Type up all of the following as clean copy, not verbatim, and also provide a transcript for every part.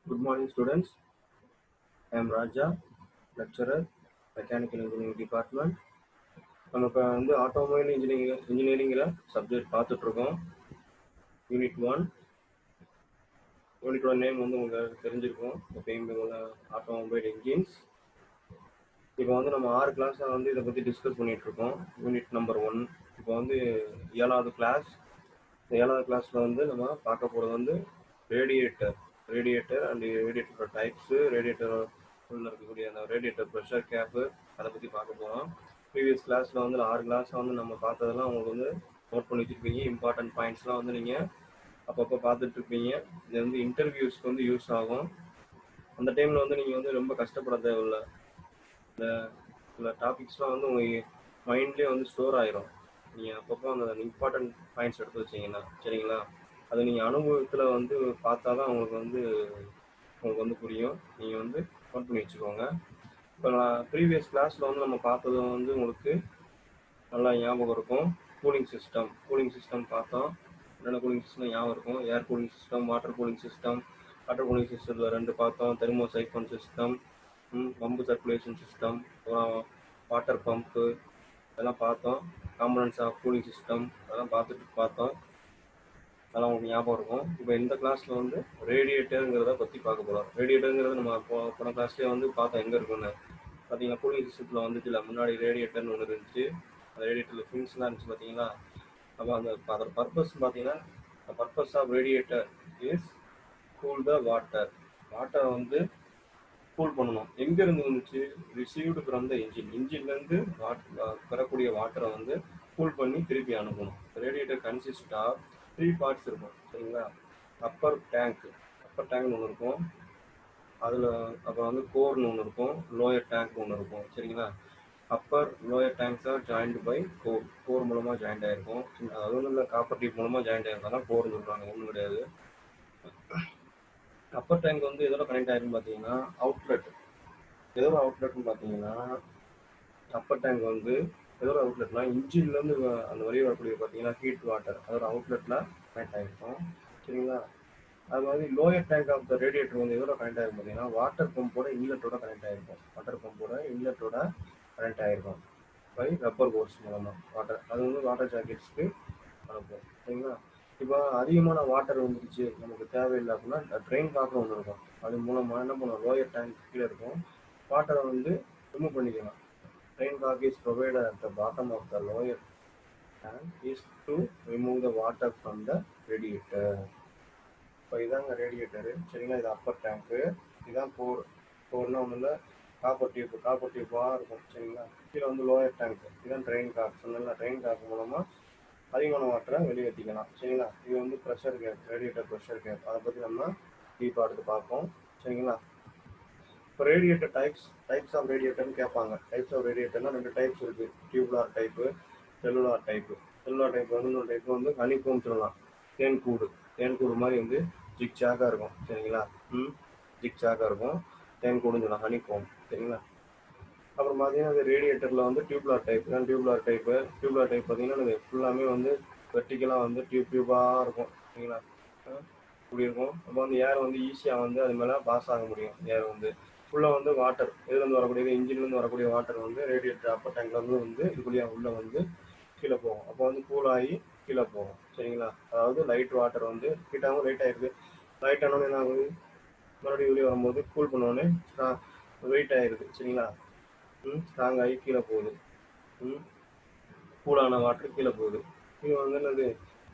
Good morning, students. I am Raja, lecturer, Mechanical Engineering Department. நம்ம இப்போ automobile இன்ஜினியரிங்கில் subject பார்த்துட்ருக்கோம். Unit 1. யூனிட்டோட name உங்களுக்கு தெரிஞ்சிருக்கும். எப்பயும் ஆட்டோமொபைல் இன்ஜின்ஸ். இப்போ நம்ம 6 கிளாஸாக இதை பற்றி டிஸ்கஸ் பண்ணிகிட்ருக்கோம். Unit number 1. இப்போ 7வது கிளாஸ். இந்த 7வது கிளாஸில் நம்ம பார்க்க போகிறது ரேடியேட்டர் அண்ட் ரேடியேட்டரோட டைப்ஸு, ரேடியேட்டர் உள்ள இருக்கக்கூடிய அந்த ரேடியேட்டர் ப்ரெஷர் கேப்பு, அதை பற்றி பார்க்க போகிறோம். ப்ரீவியஸ் கிளாஸில் 6 கிளாஸை நம்ம பார்த்ததெல்லாம் உங்களுக்கு நோட் பண்ணி வச்சுருப்பீங்க. இம்பார்ட்டன்ட் பாயிண்ட்ஸ்லாம் நீங்கள் அப்பப்போ பார்த்துட்ருப்பீங்க. இது இன்டர்வியூஸ்க்கு யூஸ் ஆகும். அந்த டைமில் நீங்கள் ரொம்ப கஷ்டப்பட தேவையில்லை. இந்த டாபிக்ஸ்லாம் உங்கள் மைண்ட்லேயே ஸ்டோர் ஆயிரும். நீங்கள் அப்பப்போ அந்த இம்பார்ட்டன்ட் பாயிண்ட்ஸ் எடுத்து வச்சிங்கன்னா சரிங்களா. அதை நீங்கள் அனுபவத்தில் பார்த்தா தான் உங்களுக்கு புரியும். நீங்கள் நோட் பண்ணி வச்சுக்கோங்க. இப்போ நான் ப்ரீவியஸ் கிளாஸில் நம்ம பார்த்தது உங்களுக்கு நல்லா ஞாபகம் இருக்கும். கூலிங் சிஸ்டம் பார்த்தோம். என்னென்ன கூலிங் சிஸ்டம் ஞாபகம் இருக்கும்? ஏர் cooling system, water cooling system. Water cooling சிஸ்டத்தில் 2 பார்த்தோம். தெர்மோசைஃபன் சிஸ்டம், பம்பு சர்க்குலேஷன் சிஸ்டம், அப்புறம் வாட்டர் பம்பு, இதெல்லாம் பார்த்தோம். காம்பனன்ட்ஸ் ஆஃப் கூலிங் சிஸ்டம் அதெல்லாம் பார்த்தோம். அதெல்லாம் உங்களுக்கு ஞாபகம் இருக்கும். இப்போ இந்த கிளாஸில் ரேடியேட்டருங்கிறத பற்றி பார்க்க போகிறோம். ரேடியேட்டருங்கிறது நம்ம போன கிளாஸ்லேயே பார்த்தோம் எங்கே இருக்குன்னு பார்த்தீங்கன்னா. கூலிங் சிஸ்டத்தில் வந்துச்சுல, முன்னாடி ரேடியேட்டர்னு ஒன்று இருந்துச்சு. அந்த ரேடியேட்டரில் ஃபின்ஸ்லாம் இருந்துச்சு பார்த்தீங்களா. அப்போ அதோட பர்பஸ் பார்த்தீங்கன்னா, purpose of radiator is cool the வாட்டரை கூல் பண்ணணும். எங்கேருந்து வந்துச்சு? ரிசீவ்டு ஃப்ரம் த இன்ஜின்லேருந்து பெறக்கூடிய வாட்டரை கூல் பண்ணி திருப்பி அனுப்பணும். ரேடியேட்டர் கன்சிஸ்ட் ஆஃப் 3 பார்ட்ஸ் இருக்கும் சரிங்களா. அப்பர் டேங்க்னு ஒன்று இருக்கும். அதில் அப்புறம் கோர்னு ஒன்று இருக்கும், லோயர் டேங்க் ஒன்று இருக்கும் சரிங்களா. Upper lower tanks are joint by core மூலமாக ஜாயிண்ட் ஆகிருக்கும். அது ஒன்றும் இல்லை, காப்பர் டியூப் மூலமாக ஜாயிண்ட் ஆகிருந்தாலும் கோர்னு சொல்கிறாங்க, ஒன்றும் கிடையாது. அப்பர் டேங்க் எதோட கனெக்ட் ஆகிருக்குன்னு பார்த்தீங்கன்னா எதோட அவுட்லெட்னு பார்த்தீங்கன்னா, அப்பர் டேங்க் எதோட அவுட்லெட்னா இன்ஜின்லேருந்து அந்த வழி வரக்கூடிய பார்த்தீங்கன்னா ஹீட் வாட்டர் அதோட அவுட்லெட்டில் கனெக்ட் ஆகிருக்கும் சரிங்களா. அது மாதிரி lower tank of the radiator எதோட கனெக்ட் ஆகிருக்கும் பார்த்தீங்கன்னா வாட்டர் பம்போட இன்லெட்டோட கனெக்ட் ஆகிருக்கும். பை ரப்பர் போர்ட்ஸ் மூலமாக அது வாட்டர் ஜாக்கெட்ஸ்க்கு அனுப்பும் சரிங்களா. இப்போ அதிகமான வாட்டர் வந்துருச்சு, நமக்கு தேவையில்லை அப்படின்னா ட்ரெயின் காக்கு ஒன்று இருக்கும். அது மூலமாக என்ன பண்ணுவோம், லோயர் டேங்க் கீழே இருக்கும், வாட்டரை ரிமூவ் பண்ணிக்கலாம். Drain cock is provided at the bottom of the lower tank is to remove the water from the radiator. இப்போ இதாங்க ரேடியேட்டரு சரிங்களா. இது அப்பர் டேங்க்கு, இதுதான் கோர்னா ஒன்றும் காப்பர் டியூப்பாக இருக்கும் சரிங்களா. கீழே லோயர் டேங்க், இதுதான் ட்ரெயின் காக். சொன்னா ட்ரெயின் காக் மூலமாக அதிகமான வாட்டரை வெளியேற்றிக்கலாம் சரிங்களா. இது pressure cap, radiator pressure cap, அதை பற்றி நம்ம டீப்பாக எடுத்து பார்ப்போம் சரிங்களா. இப்போ ரேடியேட்டர் டைப்ஸ் ஆஃப் ரேடியேட்டர்னு கேட்பாங்க. டைப்ஸ் ஆஃப் ரேடியேட்டர்னா 2 டைப்ஸ் இருக்குது, tubular type, cellular type. Cellular type இன்னொரு டைப்பு ஹனிகோம் சொல்லலாம். தேன்கூடு மாதிரி ஜிக்ஜாக்காக இருக்கும் சரிங்களா. ஜிக்ஜாக்காக இருக்கும், தேன்கூடுன்னு சொல்லலாம், ஹனிகோம் சரிங்களா. அப்புறம் பார்த்தீங்கன்னா அது ரேடியேட்டரில் டியூப்லார் டைப் தான். டியூப்லார் டைப் பார்த்தீங்கன்னா அது ஃபுல்லாமே வெர்டிக்கலாக டியூபாக இருக்கும் சரிங்களா. இப்படி இருக்கும். அப்போ ஏர் ஈஸியாக அது மேலே பாஸ் ஆக முடியும். ஏர் ஃபுல்லாக வாட்டர் இதுலேருந்து வரக்கூடியது, இன்ஜின்லேருந்து வரக்கூடிய வாட்டர் ரேடியேட்டர் அப்பர் டேங்க்லேருந்து இதுக்குள்ளேயே உள்ளே கீழே போகும். அப்போ கூலாகி கீழே போகும் சரிங்களா. அதாவது லைட் வாட்டர் ஹீட்டாகவும் லைட்டாக இருக்குது. லைட் ஆனோடனே என்ன ஆகுது, மறுபடியும் வெளியே வரும்போது கூல் பண்ணோடனே வெயிட் ஆகிடுது சரிங்களா. ஸ்ட்ராங் ஆகி கீழே போகுது. கூலான வாட்டர் கீழே போகுது. இது என்னது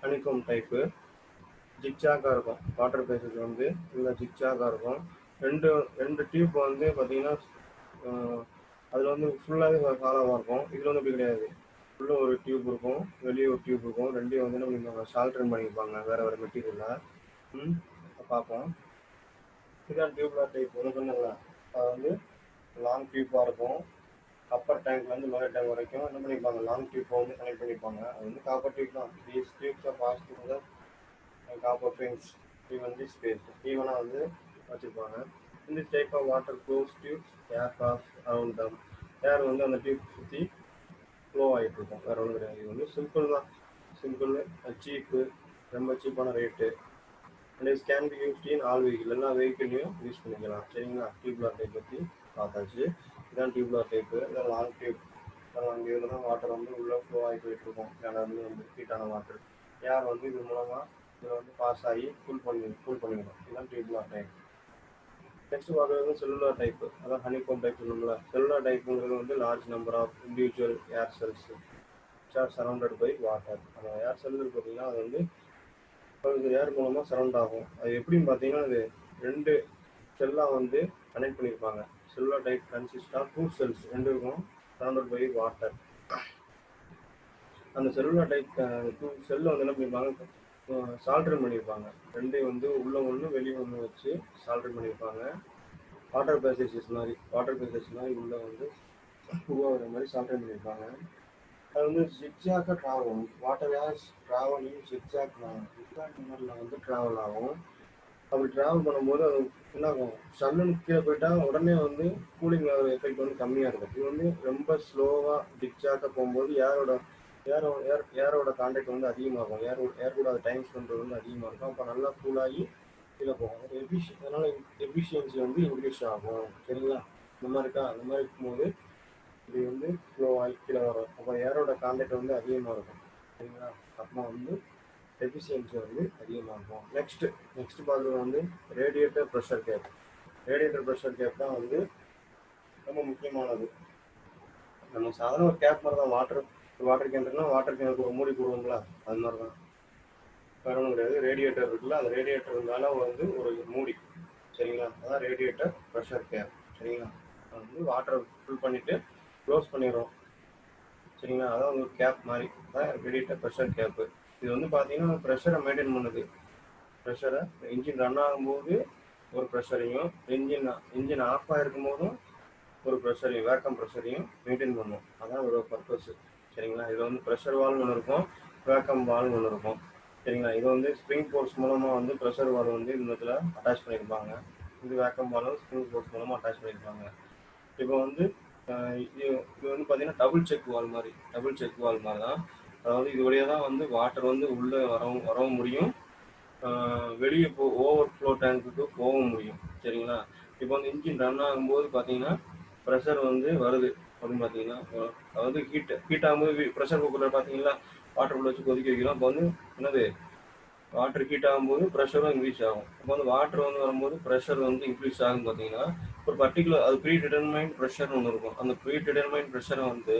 ஹனிகோம் டைப்பு. ஜிக்ஜாக்காக இருக்கும். வாட்டர் பேசஸ் இல்லை ஜிக்ஜாக்காக இருக்கும். ரெண்டு டியூப் பார்த்தீங்கன்னா அதில் ஃபுல்லாகவே காலமாக இருக்கும். இதில் அப்படி கிடையாது. ஃபுல்லாக ஒரு டியூப் இருக்கும், வெளியே ஒரு டியூப் இருக்கும். ரெண்டையும் என்ன பண்ணியிருப்பாங்க, சால்ட்ரன் பண்ணியிருப்பாங்க வேறு மெட்டீரியலில். பார்ப்போம். இதுதான் டியூப்லார் டைப். சொன்னல அது லாங் டியூப்பாக இருக்கும். அப்பர் டேங்க்லேருந்து லோயர் டேங்க் வரைக்கும் என்ன பண்ணியிருப்பாங்க, லாங் டியூப்பை கனெக்ட் பண்ணியிருப்பாங்க. அது காப்பர் டியூப் தான். These tubes are pass through the copper fins evenly spaced, ஈவனாக வச்சுருப்பாங்க. இந்த type of water close tubes air pass around them. Air அந்த டியூப் சுற்றி ஃப்ளோ ஆகிட்டு இருக்கும், வேறு ஒன்றும் கிடையாது. இது சிம்பிள் தான். சிம்பிள், சீப்பு, ரொம்ப சீப்பான rate. And is can be used in all vehicle, எல்லா வெஹிக்கிள்லையும் யூஸ் பண்ணிக்கலாம். சரிங்களா? டியூப்லார் டைப் பற்றி பார்த்தாச்சு. இதான் டியூப்லார் டைப்பு. இதான் லாங் டியூப். லாங் டியூப்ல தான் வாட்டர் வந்து உள்ளே ஃப்ளோ ஆகி போயிட்டு இருக்கும். கிணறுலேருந்து வந்து ஹீட்டான வாட்டர் ஏர் வந்து இது மூலமாக இதில் வந்து பாஸ் ஆகி கூல் பண்ணிக்கணும். இதுதான் டியூப்லார் டைப். நெக்ஸ்ட் பார்க்குறது வந்து செல்லுலார் டைப்பு. அதான் ஹனிகோம் டைப் சொல்லணும்ல. செல்லுலார் டைப்புங்கிறது வந்து large number of individual air cells are surrounded by water. அந்த ஏர் செல் பார்த்தீங்கன்னா அது வந்து ஏர் மூலமாக சரௌண்ட் ஆகும். அது எப்படின்னு பார்த்தீங்கன்னா அது 2 செல்லாக வந்து கனெக்ட் பண்ணியிருப்பாங்க. Cellular type consist of 2 cells, 2 இருக்கும் சரௌண்டட் பை வாட்டர். அந்த செல்லுலார் டைப் 2 செல்லை வந்து என்ன பண்ணியிருப்பாங்க, சால்ட்ரிங் பண்ணியிருப்பாங்க. 2 வந்து உள்ள ஒன்று வெளியே ஒன்று வச்சு சால்ட்ரிங் பண்ணியிருப்பாங்க. வாட்டர் பேசேஜஸ் மாதிரி உள்ள வந்து உருவாகிற மாதிரி சால்ட்ரிங் பண்ணியிருப்பாங்க. அது வந்து ஜிக்ஜாக்காக ட்ராவல் ஆகும். வாட்டர் ஏர்ஸ் ட்ராவலிங் ஜிக்ஜாக் நம்பரில் வந்து ட்ராவல் ஆகும். அப்படி ட்ராவல் பண்ணும்போது அது என்ன ஆகும், சன்னு கீழே போயிட்டா உடனே வந்து கூலிங் எஃபெக்ட் வந்து கம்மியாக இருக்கும். இது வந்து ரொம்ப ஸ்லோவாக ஜிக்ஜாக்காக போகும்போது ஏரோட கான்டாக்ட் வந்து அதிகமாகும். ஏர் கூட அது டைம் ஸ்பெண்ட் வந்து அதிகமாக இருக்கும். அப்போ நல்லா கூலாகி கீழே போகும். அதனால எஃபிஷியன்சி வந்து இன்க்ரீஸ் ஆகும். சரிங்களா? இந்த மாதிரி இருக்கா? அந்த மாதிரி இருக்கும்போது இது வந்து ஃப்ளோ ஆகி கீழே வரும். அப்போ ஏரோட கான்டாக்ட் வந்து அதிகமாக இருக்கும். சரிங்களா? அப்போ வந்து எஃபிஷியன்சி வந்து அதிகமாக இருக்கும். நெக்ஸ்ட் பார்க்குறது வந்து radiator pressure cap. Radiator pressure cap தான் வந்து ரொம்ப முக்கியமானது. நம்ம சாதாரண ஒரு கேப் மாதிரி தான். வாட்டர் கேன்னா வாட்டர் கேனுக்கு ஒரு மூடி போடுவோம்ல, அது மாதிரி தான். வேற ஒன்றும் கிடையாது. ரேடியேட்டர் இருக்குல்ல, அந்த ரேடியேட்டர் மேலே வந்து ஒரு மூடி. சரிங்களா? அதான் ரேடியேட்டர் ப்ரெஷர் கேப். சரிங்களா? அது வந்து வாட்டரை ஃபில் பண்ணிவிட்டு க்ளோஸ் பண்ணிடுறோம். சரிங்களா? அதான் ஒரு கேப் மாதிரி தான் ரேடியேட்டர் ப்ரெஷர் கேப்பு. இது வந்து பார்த்தீங்கன்னா ப்ரெஷரை மெயின்டைன் பண்ணுது. ப்ரெஷரை இன்ஜின் ரன் ஆகும்போது ஒரு ப்ரெஷரையும், இன்ஜின் ஆஃப் ஆகிருக்கும் போதும் ஒரு ப்ரெஷரையும், வேக்கம் ப்ரெஷரையும் மெயின்டைன் பண்ணும். அதான் ஒரு பர்பஸ். சரிங்களா? இதில் வந்து ப்ரெஷர் வால்வ் ஒன்று இருக்கும், வேக்கம் வால்வ் ஒன்று இருக்கும். சரிங்களா? இது வந்து ஸ்ப்ரிங் ஃபோர்ஸ் மூலமாக வந்து ப்ரெஷர் வால்வ் வந்து இந்த இடத்துல அட்டாச் பண்ணியிருப்பாங்க. இது வேக்கம் வால்வ் ஸ்ப்ரிங் ஃபோர்ஸ் மூலமாக அட்டாச் பண்ணியிருப்பாங்க. இப்போ வந்து இது வந்து பார்த்தீங்கன்னா டபுள் செக் வால்வ் மாதிரி தான். அதாவது இது வழியாக தான் வந்து வாட்டர் வந்து உள்ளே வரவும் முடியும், வெளியே ஓவர் ஃப்ளோ டேங்க்குக்கு போகவும் முடியும். சரிங்களா? இப்போ வந்து இன்ஜின் ரன் ஆகும்போது பார்த்தீங்கன்னா ப்ரெஷர் வந்து வருது அப்படின்னு பார்த்தீங்கன்னா, அதாவது ஹீட் ஆகும்போது ப்ரெஷர் குக்கரில் பார்த்தீங்கன்னா வாட்டர் உள்ள வச்சு கொதிக்க வைக்கிறோம். அப்போ வந்து என்னது, வாட்டர் ஹீட் ஆகும்போது ப்ரெஷரும் இன்க்ரீஸ் ஆகும். அப்போ வந்து வாட்டர் வந்து வரும்போது ப்ரெஷர் வந்து இன்க்ரீஸ் ஆகும். பார்த்தீங்கன்னா ஒரு பர்டிகுலர் அது ப்ரீ டிட்டர்மைண்ட் ப்ரெஷர்னு ஒன்று இருக்கும். அந்த ப்ரீ டிட்டர்மைண்ட் ப்ரெஷரை வந்து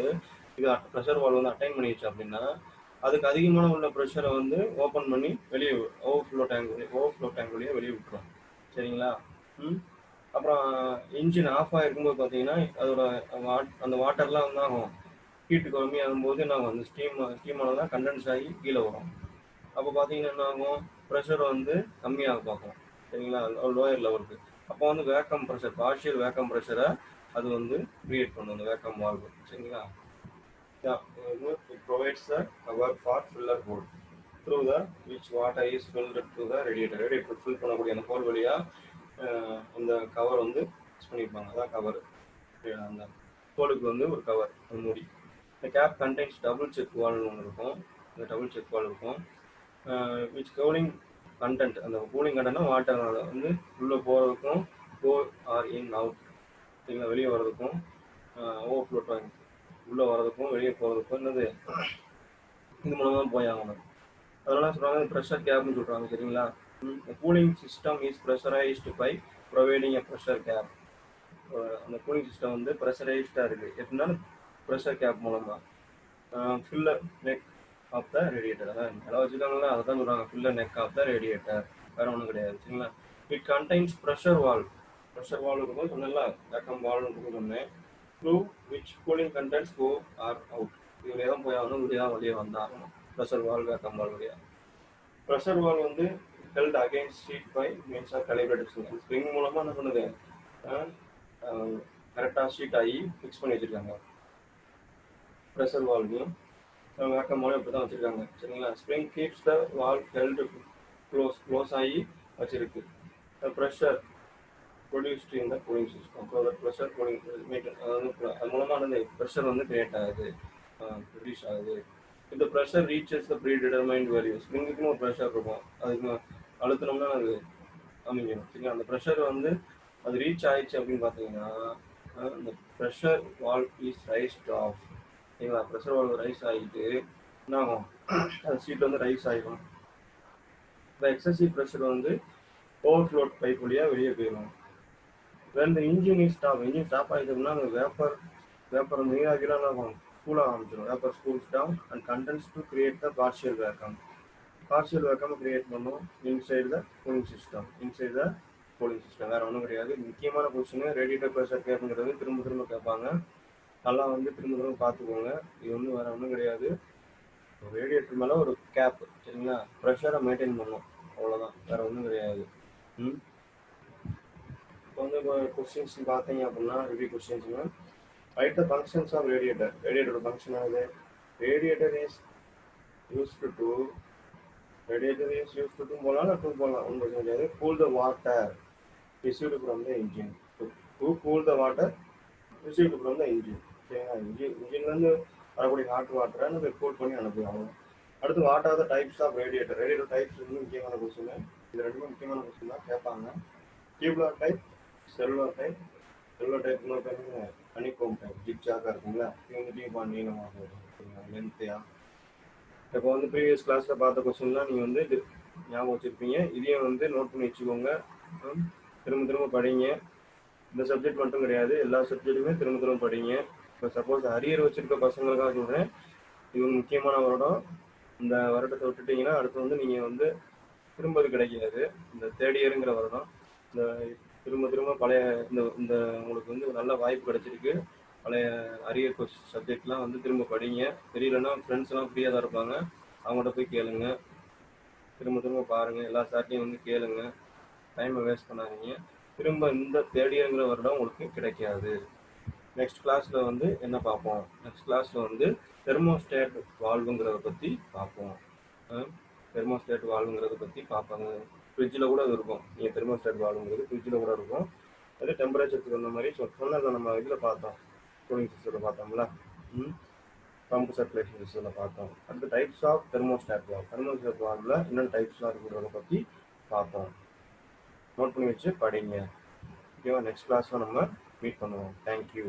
இது ப்ரெஷர் வால்வ் வந்து அட்டைன் பண்ணிடுச்சு அப்படின்னா அதுக்கு அதிகமான உள்ள ப்ரெஷரை வந்து ஓப்பன் பண்ணி வெளியே ஓவர்ஃப்ளோ டேங்க் வழியாக வெளியே விட்டுரும். சரிங்களா? அப்புறம் இன்ஜின் ஆஃப் ஆகிருக்கும்போது பார்த்தீங்கன்னா அதோட அந்த வாட்டர்லாம் வந்து ஆகும், ஹீட்டு கம்மியாகும்போது என்ன ஆகும், அந்த ஸ்டீமானதான் கண்டென்ஸ் ஆகி கீழே வரும். அப்போ பார்த்தீங்கன்னா என்ன ஆகும், ப்ரெஷர் வந்து கம்மியாக பார்க்கும். சரிங்களா? லோயர் லெவலுக்கு. அப்போ வந்து வேக்கம் ப்ரெஷர், பார்ஷியல் வேக்கம் ப்ரெஷரை அது வந்து கிரியேட் பண்ணும் அந்த வேக்கம் வால்வு. சரிங்களா? It provides the cover for filler hole through the which water is filled to the radiator. Radiator fill பண்ணக்கூடிய அந்த ஹோல் வழியா அந்த கவர் வந்து யூஸ் பண்ணியிருப்பாங்க. அதான் கவர். அந்த ஹோலுக்கு வந்து ஒரு கவர், ஒரு மூடி. இந்த cap contains double check valve ஒன்று இருக்கும். இந்த டபுள் செக் வால்வ் இருக்கும். விச் கூலிங் கண்டென்ட், அந்த கூலிங் கண்டென்ட்னா வாட்டர் வந்து உள்ளே போகிறதுக்கும் கோ ஆர் இன் அவுட், சரிங்களா, வெளியே வர்றதுக்கும் ஓவர்ஃப்ளோ டேங்க் உள்ளே வர்றதுக்கும் வெளியே போகிறதுக்கும் என்னது இது மூலமாக போய் ஆகணும். அதனால சொல்கிறாங்க ப்ரெஷர் கேப்னு சொல்கிறாங்க. சரிங்களா? Cooling system is pressurised by providing a pressure cap. அந்த கூலிங் சிஸ்டம் வந்து ப்ரெஷரைஸ்டாக இருக்குது எப்படின்னா ப்ரெஷர் கேப் மூலமாக. Filler neck of the radiator, அதான் எல்லாம் வச்சுருக்காங்களா, அதை தான் சொல்கிறாங்க filler neck of the radiator, வேறு ஒன்றும் கிடையாது. சரிங்களா? இட் கண்டைன்ஸ் ப்ரெஷர் வால்வ் இருக்கும் சொன்னேன்ல, வேக்கம் வால்வ் இருக்கும் சொன்னேன். Through which cooling contents go or out. இதுலேயே தான் போய் ஆகணும், இதுலேயே தான் வெளியே வந்தாகணும். ப்ரெஷர் வால்வ், வேக்கம் வால்வ் வழியாக. ப்ரெஷர் வால்வ் வந்து held against seat by means of calibrated spring மூலமாக என்ன பண்ணுது, கரெக்டாக ஷீட் ஆகி ஃபிக்ஸ் பண்ணி வச்சுருக்காங்க. ப்ரெஷர் வால்வையும் வேக்கம் வால்வ் இப்படி தான் வச்சுருக்காங்க. சரிங்களா? Spring keeps the valve held close ஆகி வச்சிருக்கு. Pressure produced in the cooling system. So pressure cooling அது மூலமாக ப்ரெஷர் வந்து கிரியேட் ஆகுது, ப்ரொடியூஸ் ஆகுது. இந்த pressure reaches the predetermined value. ஸ்ப்ரிங்குக்குன்னு ஒரு ப்ரெஷர் இருக்கும், அதுக்கு அழுத்தினோம்னா அது அமைஞ்சிடும். சரிங்களா? அந்த ப்ரெஷர் வந்து அது ரீச் ஆயிடுச்சு அப்படின்னு பார்த்தீங்கன்னா அந்த pressure valve is raised off. சரிங்களா? ப்ரெஷர் வால்வ் ரைஸ் ஆகிட்டு என்ன ஆகும், அந்த சீட் வந்து ரைஸ் ஆகிடும். இந்த எக்ஸசிவ் ப்ரெஷர் வந்து ஓவர்ஃப்ளோட் பைப் வழியாக வெளியே போயிடும். when the engine is stop, engine stop ஆகிடுச்சுன்னா அந்த வேப்பர் நீராகிலாம் ஆகும், கூல் ஆரம்பிச்சிடும். Vapour cools down and condense to create the partial vacuum. Partial vacuum create பண்ணும் இன்சைட் த கூலிங் சிஸ்டம். வேற ஒன்றும் கிடையாது. முக்கியமான கொஸ்டின் ரேடியேட்டர் ப்ரெஷர் கேப்புங்கிறது திரும்ப திரும்ப கேட்பாங்க. நல்லா வந்து திரும்ப திரும்ப பார்த்துக்கோங்க. இது வந்து வேற ஒன்றும் கிடையாது. ரேடியேட்டர் மேலே ஒரு கேப், சரிங்களா, ப்ரெஷரை மெயின்டைன் பண்ணும், அவ்வளோதான், வேற ஒன்றும் கிடையாது. இப்போ வந்து இப்போ கொஸ்டின்ஸ் பார்த்தீங்க அப்படின்னா ரிவ்யூ கொஸ்டின்ஸுங்க. Write the functions of radiator. ரேடியேட்டரோட ஃபங்க்ஷன் ஆகுது. ரேடியேட்டர் இஸ் யூஸ்டு டு போகலாம், டூ போகலாம், ஒன்றும் பிரச்சனை கிடையாது. Cool the water received from the engine. To cool the water received from the engine. சரிங்களா? இன்ஜின்லேருந்து வரக்கூடிய ஹாட் வாட்டரை நம்ம கூல் பண்ணி அனுப்புவாங்க. அடுத்து what are the types of radiator. Radiator types வந்து முக்கியமான கொஸ்டின். இது ரெண்டுமே முக்கியமான கொஸ்டின் தான் கேட்பாங்க. Tubular type, cellular type. Cellular type இன்னொரு பேருங்க ஹனிகோம் டைப், ஜிக்ஜாக்காக இருக்குங்களா, இது வந்து டியூபாக நீளமாக இருக்கும், லென்த்தையா. இப்போ வந்து ப்ரீவியஸ் கிளாஸில் பார்த்த கொஸ்டின்லாம் நீங்கள் வந்து ஞாபகம் வச்சுருப்பீங்க. இதையும் வந்து நோட் பண்ணி வச்சுக்கோங்க. திரும்ப திரும்ப படிங்க. இந்த சப்ஜெக்ட் மட்டும் கிடையாது, எல்லா சப்ஜெக்ட்டுமே திரும்ப திரும்ப படிங்க. இப்போ சப்போஸ் அரியர் வச்சுருக்க பசங்களுக்காக சொல்கிறேன், இது ஒரு முக்கியமான வருடம். இந்த வருடத்தை விட்டுட்டிங்கன்னா அடுத்து வந்து நீங்கள் வந்து திரும்ப அது கிடைக்காது. இந்த தேர்ட் இயருங்கிற வருடம் இந்த திரும்ப திரும்ப பழைய இந்த உங்களுக்கு வந்து நல்ல வாய்ப்பு கிடைச்சிருக்கு. பழைய அரியர் சப்ஜெக்ட்லாம் வந்து திரும்ப படிங்க. தெரியலன்னா ஃப்ரெண்ட்ஸ்லாம் ஃப்ரீயாக தான் இருப்பாங்க, அவங்கள்ட்ட போய் கேளுங்க. திரும்ப திரும்ப பாருங்கள், எல்லா சார்ட்டையும் வந்து கேளுங்க. டைமை வேஸ்ட் பண்ணாதீங்க. திரும்ப இந்த தேர்ட் இயருங்கிற வருடம் உங்களுக்கு கிடைக்காது. நெக்ஸ்ட் கிளாஸில் வந்து என்ன பார்ப்போம், நெக்ஸ்ட் கிளாஸில் வந்து தெர்மோஸ்டேட் வால்வுங்கிறத பற்றி பார்ப்போம். தெர்மோஸ்டேட் வால்வுங்கிறத பற்றி பார்ப்பாங்க. ஃப்ரிட்ஜில் கூட அது இருக்கும். நீங்கள் தெர்மோஸ்டேட் வால்வுங்கிறது ஃப்ரிட்ஜில் கூட இருக்கும். அது டெம்பரேச்சருக்கு தகுந்த மாதிரி சொன்னால் நம்ம இதில் பார்த்தோம், கூலிங் சிஸ்டத்தில் பார்த்தோம்ல, பம்ப் சர்க்குலேஷன் சிஸ்டத்தில் பார்த்தோம். அடுத்த types of thermostat valve. Thermostat வால்வில் என்னென்ன டைப்ஸ்லாம் இருக்குங்கிறத பற்றி பார்ப்போம். நோட் பண்ணி வச்சு படிங்க. ஓகேவா? நெக்ஸ்ட் கிளாஸில் நம்ம மீட் பண்ணுவோம். தேங்க்யூ.